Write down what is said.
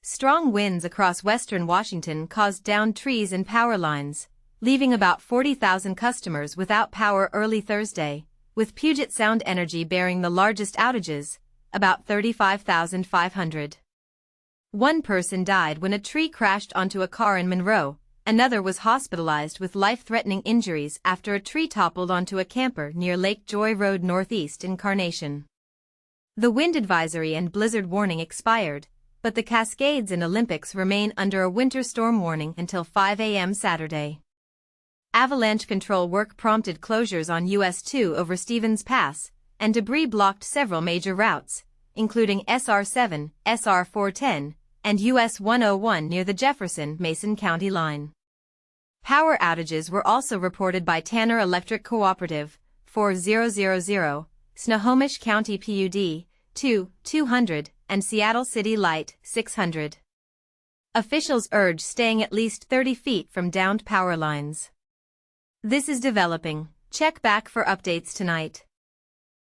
Strong winds across western Washington caused downed trees and power lines, leaving about 40,000 customers without power early Thursday, with Puget Sound Energy bearing the largest outages, about 35,500. One person died when a tree crashed onto a car in Monroe. Another was hospitalized with life-threatening injuries after a tree toppled onto a camper near Lake Joy Road Northeast in Carnation. The wind advisory and blizzard warning expired, but the Cascades and Olympics remain under a winter storm warning until 5 a.m. Saturday. Avalanche-control work prompted closures on US 2 over Stevens Pass, and debris blocked several major routes, including SR 7, SR 410, and US 101 near the Jefferson-Mason County line. Power outages were also reported by Tanner Electric Cooperative, 4000, Snohomish County PUD, 200, and Seattle City Light, 600. Officials urge staying at least 30 feet from downed power lines. This is developing. Check back for updates tonight.